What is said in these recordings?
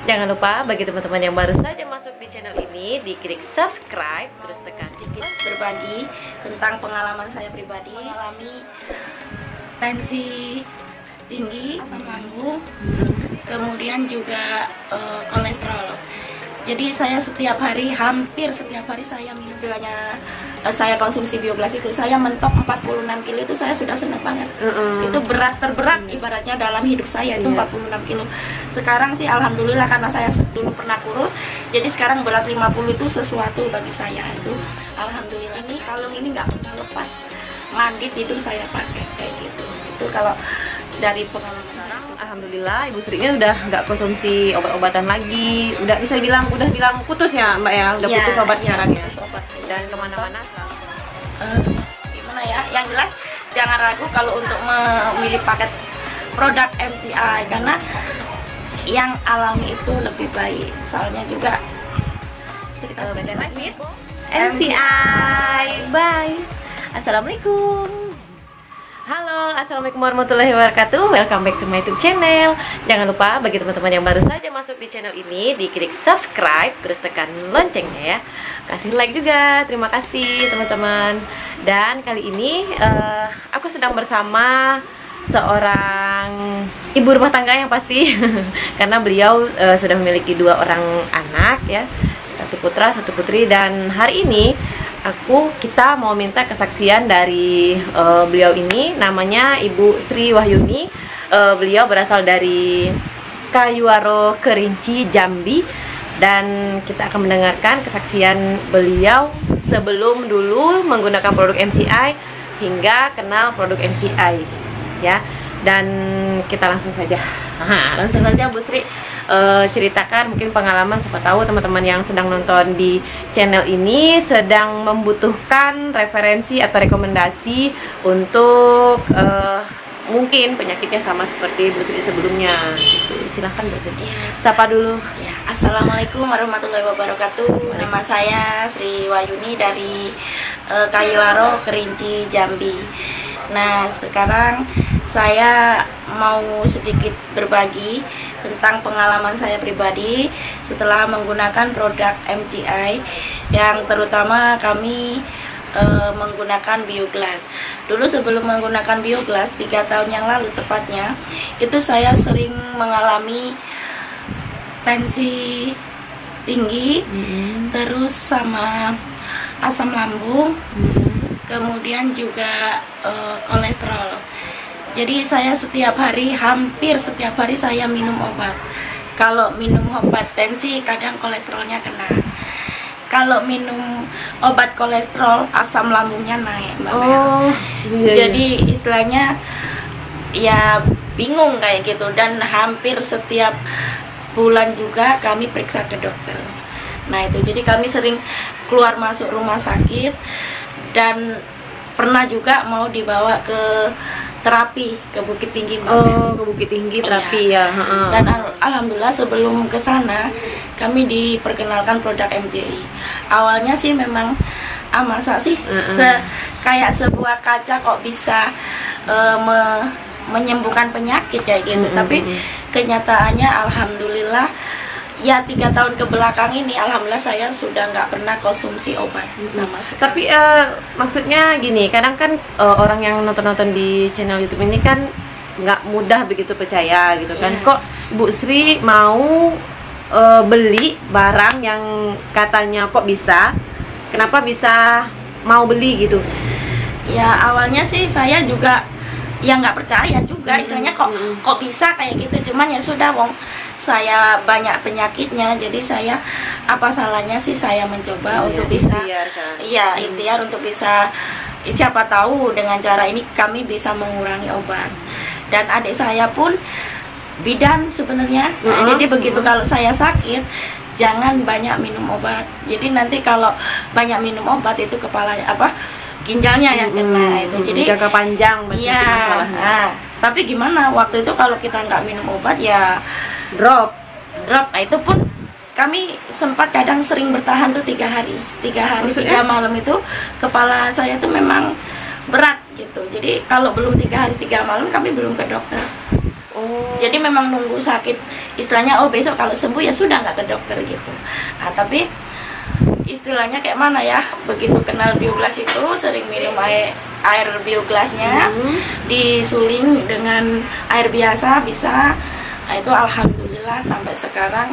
Jangan lupa bagi teman-teman yang baru saja masuk di channel ini, diklik subscribe, terus tekan sedikit berbagi tentang pengalaman saya pribadi mengalami tensi tinggi, asam lambung, kemudian juga kolesterol. Jadi saya setiap hari, hampir setiap hari saya minum, saya konsumsi Bioglas itu, saya mentok 46 kilo itu saya sudah senang banget. Itu berat terberat ibaratnya dalam hidup saya itu 46 kilo. Sekarang sih alhamdulillah karena saya dulu pernah kurus, jadi sekarang berat 50 itu sesuatu bagi saya itu. Alhamdulillah ini kalung ini nggak pernah lepas, mandi tidur saya pakai kayak gitu. Itu kalau dari pengalaman sekarang. Alhamdulillah Ibu Sri udah nggak konsumsi obat-obatan lagi, udah bisa bilang putus ya Mbak ya, udah putus obat sekarang ya. Obat. Dan kemana-mana gimana ya, yang jelas jangan ragu kalau untuk memilih paket produk MCI karena yang alami itu lebih baik. Soalnya juga cerita MCI. Bye. Assalamualaikum. Halo, assalamualaikum warahmatullahi wabarakatuh. Welcome back to my YouTube channel. Jangan lupa bagi teman-teman yang baru saja masuk di channel ini, diklik subscribe, terus tekan loncengnya ya. Kasih like juga, terima kasih teman-teman. Dan kali ini aku sedang bersama seorang ibu rumah tangga yang pasti karena beliau sudah memiliki 2 orang anak ya, 1 putra 1 putri. Dan hari ini kita mau minta kesaksian dari beliau ini, namanya Ibu Sri Wahyuni. Beliau berasal dari Kayuaro, Kerinci, Jambi. Dan kita akan mendengarkan kesaksian beliau sebelum dulu menggunakan produk MCI hingga kenal produk MCI ya. Dan kita langsung saja Bu Sri ceritakan mungkin pengalaman, siapa tahu teman-teman yang sedang nonton di channel ini sedang membutuhkan referensi atau rekomendasi untuk mungkin penyakitnya sama seperti Bu Sri sebelumnya. Silahkan Bu Sri. Sapa dulu. Ya, assalamualaikum warahmatullahi wabarakatuh. Nama saya Sri Wahyuni dari Kayuaro, Kerinci, Jambi. Nah, sekarang saya mau sedikit berbagi tentang pengalaman saya pribadi setelah menggunakan produk MCI, yang terutama kami menggunakan Bioglas. Dulu sebelum menggunakan Bioglas 3 tahun yang lalu tepatnya, itu saya sering mengalami tensi tinggi, terus sama asam lambung, kemudian juga kolesterol. Jadi saya setiap hari, hampir setiap hari saya minum obat. Kalau minum obat tensi kadang kolesterolnya kena. Kalau minum obat kolesterol asam lambungnya naik, Mbak Mel. Jadi istilahnya ya bingung kayak gitu. Dan hampir setiap bulan juga kami periksa ke dokter. Nah itu, jadi kami sering keluar masuk rumah sakit. Dan pernah juga mau dibawa ke terapi ke Bukit Tinggi. Ke Bukit Tinggi terapi ya. Dan alhamdulillah sebelum ke sana kami diperkenalkan produk MCI. Awalnya sih memang masa sih kayak sebuah kaca kok bisa menyembuhkan penyakit kayak gitu. Tapi kenyataannya alhamdulillah ya 3 tahun ke belakang ini alhamdulillah saya sudah nggak pernah konsumsi obat sama sekali. Tapi maksudnya gini, kadang kan orang yang nonton-nonton di channel YouTube ini kan nggak mudah begitu percaya gitu kan. Kok Bu Sri mau beli barang yang katanya kok bisa, kenapa bisa mau beli gitu? Ya awalnya sih saya juga ya nggak percaya juga, istilahnya kok bisa kayak gitu. Cuman ya sudah, wong saya banyak penyakitnya, jadi saya apa salahnya sih saya mencoba untuk bisa ikhtiar untuk bisa, siapa tahu dengan cara ini kami bisa mengurangi obat. Dan adik saya pun bidan sebenarnya. Jadi begitu kalau saya sakit jangan banyak minum obat. Jadi nanti kalau banyak minum obat itu kepalanya ginjalnya yang kena itu. Jadi jangka panjang masalahnya. Nah, tapi gimana waktu itu kalau kita nggak minum obat ya drop. Nah itu pun kami sempat kadang sering bertahan tuh 3 hari 3 malam itu kepala saya tuh memang berat gitu. Jadi kalau belum 3 hari 3 malam kami belum ke dokter. Oh. Jadi memang nunggu sakit, istilahnya oh besok kalau sembuh ya sudah nggak ke dokter gitu. Nah, tapi istilahnya kayak mana ya, begitu kenal bioglas itu sering minum air bioglasnya, disuling dengan air biasa bisa. Nah, itu alhamdulillah sampai sekarang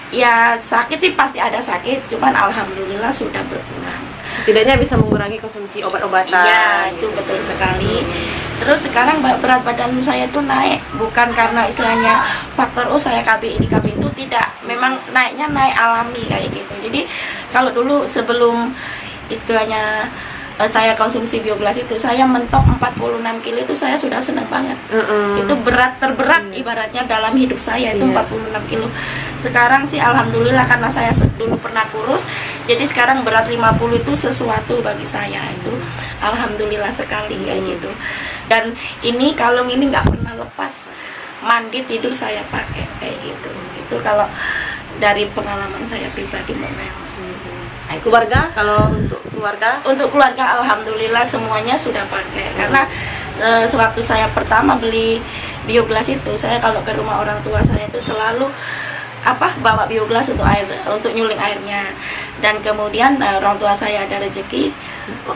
ya sakit sih pasti ada sakit, cuman alhamdulillah sudah berkurang. Setidaknya bisa mengurangi konsumsi obat-obatan. Iya, itu betul sekali. Terus sekarang berat badan saya tuh naik, bukan karena istilahnya faktor oh saya KB ini KB itu, tidak. Memang naiknya naik alami kayak gitu. Jadi kalau dulu sebelum istilahnya saya konsumsi bioglas itu, saya mentok 46 kilo itu saya sudah senang banget. Itu berat terberat ibaratnya dalam hidup saya itu 46 kilo. Sekarang sih alhamdulillah karena saya dulu pernah kurus, jadi sekarang berat 50 itu sesuatu bagi saya, itu alhamdulillah sekali kayak gitu. Dan ini kalung ini nggak pernah lepas, mandi tidur saya pakai kayak gitu. Itu kalau dari pengalaman saya pribadi memang. Keluarga, kalau untuk keluarga? Untuk keluarga alhamdulillah semuanya sudah pakai. Karena sewaktu saya pertama beli bioglas itu, saya kalau ke rumah orang tua saya itu selalu bawa bioglas untuk air, untuk nyuling airnya. Dan kemudian orang tua saya ada rezeki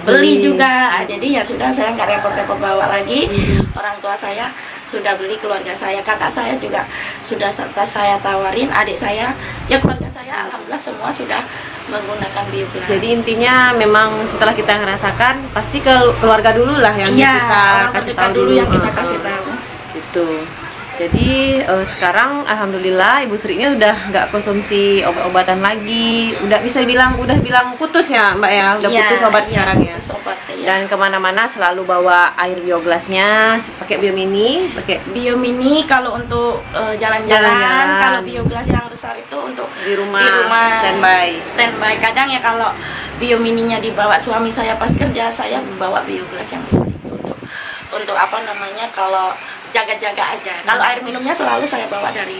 beli juga, jadi ya sudah saya nggak repot-repot bawa lagi. Orang tua saya sudah beli, keluarga saya, kakak saya juga sudah saya tawarin, adik saya, ya keluarga saya alhamdulillah semua sudah menggunakan bioglas. Jadi intinya memang setelah kita ngerasakan pasti ke keluarga dulu lah yang kita kasih tahu dulu, yang kita kasih tahu. Gitu. Jadi sekarang alhamdulillah Ibu Sri ini udah nggak konsumsi obat-obatan lagi, udah bisa bilang putus ya Mbak ya, udah putus obat sekarang ya. Dan kemana-mana selalu bawa air bioglasnya, pakai biomini, kalau untuk jalan-jalan. Kalau bioglas yang besar itu untuk di rumah standby. Kadang ya kalau biomininya dibawa suami saya pas kerja, saya bawa bioglas yang besar itu untuk kalau jaga-jaga aja. Kalau air minumnya selalu saya bawa dari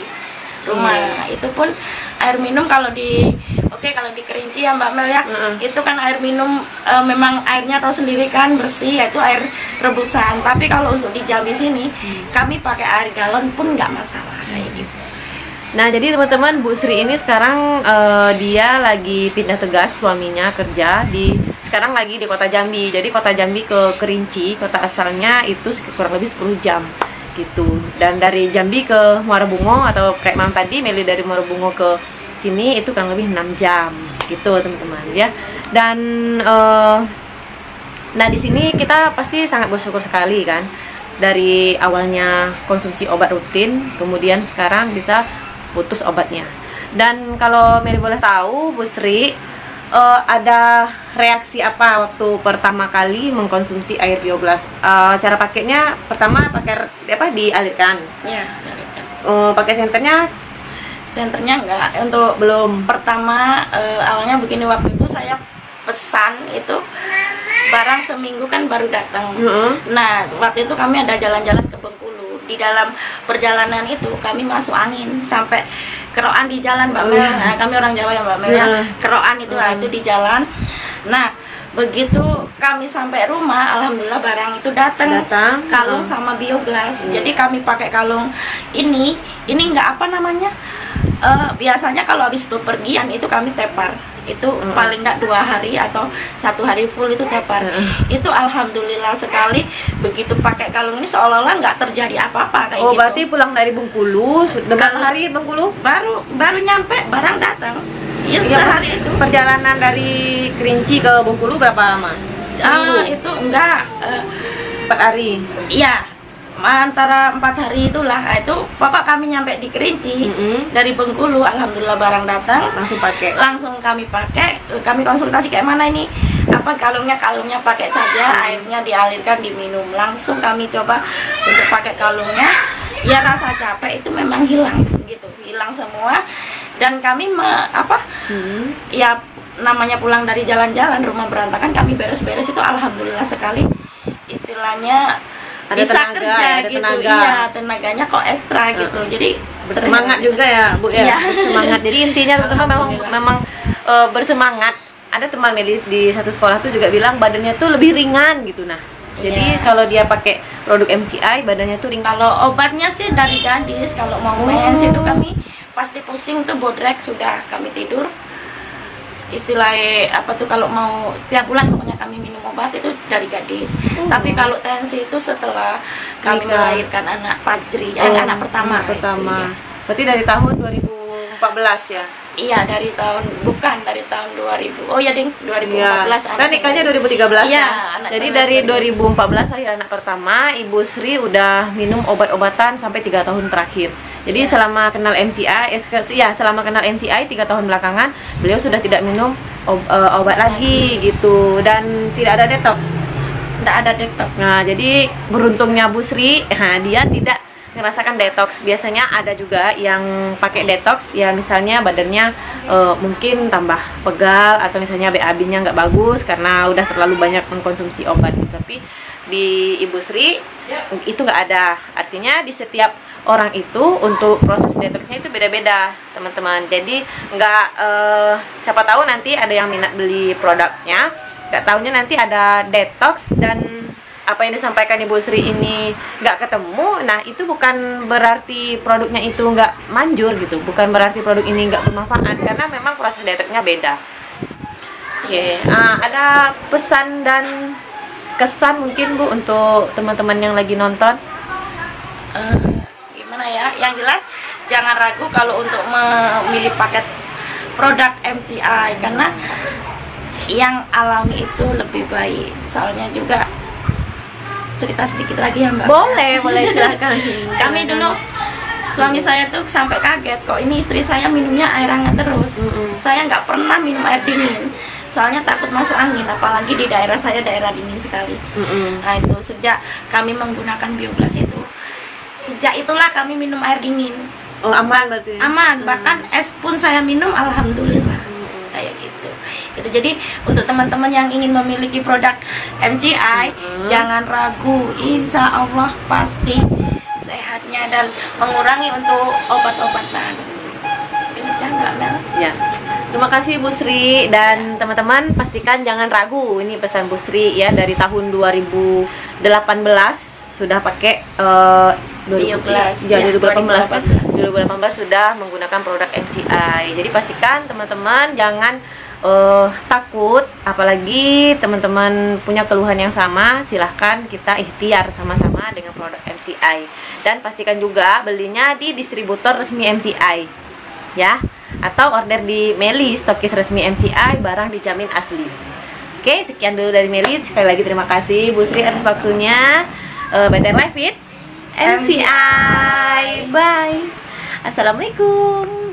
rumah. Itu pun air minum kalau di Kerinci ya Mbak Mel ya, itu kan air minum memang airnya tahu sendiri kan bersih, yaitu air rebusan. Tapi kalau untuk di Jambi sini kami pakai air galon pun nggak masalah kayak gitu. Nah jadi teman-teman, Bu Sri ini sekarang dia lagi pindah tugas, suaminya kerja sekarang lagi di kota Jambi. Jadi kota Jambi ke Kerinci, kota asalnya itu kurang lebih 10 jam gitu. Dan dari Jambi ke Muara Bungo atau kayak malam tadi Meli dari Muara Bungo ke sini itu kurang lebih 6 jam gitu teman-teman ya. Dan nah di sini kita pasti sangat bersyukur sekali kan, dari awalnya konsumsi obat rutin kemudian sekarang bisa putus obatnya. Dan kalau Meli boleh tahu Bu Sri, ada reaksi apa waktu pertama kali mengkonsumsi air bioglas? Cara pakainya pertama pakai dialirkan? Iya, dialirkan. Pakai senternya? Senternya enggak, untuk belum. Pertama awalnya begini, waktu itu saya pesan itu barang seminggu kan baru datang. Nah waktu itu kami ada jalan-jalan ke Bengkulu. Di dalam perjalanan itu kami masuk angin sampai keroan di jalan Mbak Mel. Nah, kami orang Jawa ya Mbak Mel ya. Keroan itu itu di jalan. Nah begitu kami sampai rumah, alhamdulillah barang itu datang. Kalung sama bioglas. Jadi kami pakai kalung ini nggak biasanya kalau habis bepergian itu kami tepar. Itu paling nggak 2 hari atau 1 hari full itu tepar. Itu alhamdulillah sekali, begitu pakai kalung ini seolah-olah nggak terjadi apa-apa kayak gitu. Berarti pulang dari Bengkulu, berapa hari Bengkulu? Baru nyampe barang datang. Iya, sehari itu. Perjalanan dari Kerinci ke Bengkulu berapa lama? Itu enggak 4 hari. Iya, antara 4 hari itulah. Itu pokok kami nyampe di Kerinci dari Bengkulu, alhamdulillah barang datang, langsung kami pakai. Kami konsultasi kayak mana ini, kalungnya pakai saja, airnya dialirkan diminum. Langsung kami coba untuk pakai kalungnya, ya rasa capek itu memang hilang gitu, hilang semua. Dan kami ya namanya pulang dari jalan-jalan, rumah berantakan, kami beres-beres itu alhamdulillah sekali, istilahnya ada bisa tenaga, kerja ada gitu. Iya, tenaganya kok ekstra gitu. Jadi bersemangat juga ya Bu ya. Iya. Bersemangat. Jadi intinya teman-teman memang bersemangat. Ada teman Meli di satu sekolah tuh juga bilang badannya tuh lebih ringan gitu. Nah Jadi kalau dia pakai produk MCI badannya tuh ringkih. Kalau obatnya sih dari gadis, kalau mau mens itu kami pasti pusing tuh bodrek sudah kami tidur. Istilahnya apa tuh, kalau mau setiap bulan pokoknya kami minum obat itu dari gadis. Tapi kalau tensi itu setelah kami melahirkan anak Fajri, anak pertama. Iya. Berarti dari tahun 2014 ya? Iya, dari tahun 2000. Oh ya, Ding, 2014. Ya. Kan nikahnya 2013 ya. Jadi dari 2014 lahir anak pertama, Ibu Sri udah minum obat-obatan sampai 3 tahun terakhir. Jadi selama kenal MCI, selama kenal MCI 3 tahun belakangan, beliau sudah tidak minum obat lagi gitu, dan tidak ada detox. Tidak ada detox. Nah, jadi beruntungnya Bu Sri, dia tidak ngerasakan detox. Biasanya ada juga yang pakai detox ya, misalnya badannya mungkin tambah pegal, atau misalnya BAB-nya nggak bagus karena udah terlalu banyak mengkonsumsi obat. Tapi di Ibu Sri itu nggak ada. Artinya di setiap orang itu untuk proses detoxnya itu beda-beda, teman-teman. Jadi nggak siapa tahu nanti ada yang minat beli produknya, nggak taunya nanti ada detox dan apa yang disampaikan Ibu Sri ini nggak ketemu. Nah, itu bukan berarti produknya itu nggak manjur gitu, bukan berarti produk ini nggak bermanfaat, karena memang proses detoxnya beda. Oke, ada pesan dan kesan mungkin Bu untuk teman-teman yang lagi nonton? Gimana ya? Yang jelas jangan ragu kalau untuk memilih paket produk MCI, karena yang alami itu lebih baik. Soalnya juga cerita sedikit lagi ya Mbak? Boleh silakan. Kami dulu, suami saya tuh sampai kaget, kok ini istri saya minumnya air hangat terus. Saya nggak pernah minum air dingin, soalnya takut masuk angin, apalagi di daerah saya daerah dingin sekali. Nah itu sejak kami menggunakan Bioglas itu, sejak itulah kami minum air dingin. Oh, aman berarti? Aman, bahkan es pun saya minum alhamdulillah. Kayak gitu. Itu jadi untuk teman-teman yang ingin memiliki produk MCI, jangan ragu, insya Allah pasti sehatnya dan mengurangi untuk obat-obatan. Ya. Terima kasih Bu Sri, dan teman-teman pastikan jangan ragu. Ini pesan Bu Sri ya, dari tahun 2018 sudah pakai 2018 sudah menggunakan produk MCI. Jadi pastikan teman-teman jangan takut, apalagi teman-teman punya keluhan yang sama, silahkan kita ikhtiar sama-sama dengan produk MCI. Dan pastikan juga belinya di distributor resmi MCI ya, atau order di Meli, stokis resmi MCI, barang dijamin asli. Oke, sekian dulu dari Meli. Sekali lagi terima kasih Bu Sri atas waktunya. Better Life with MCI. Bye. Assalamualaikum.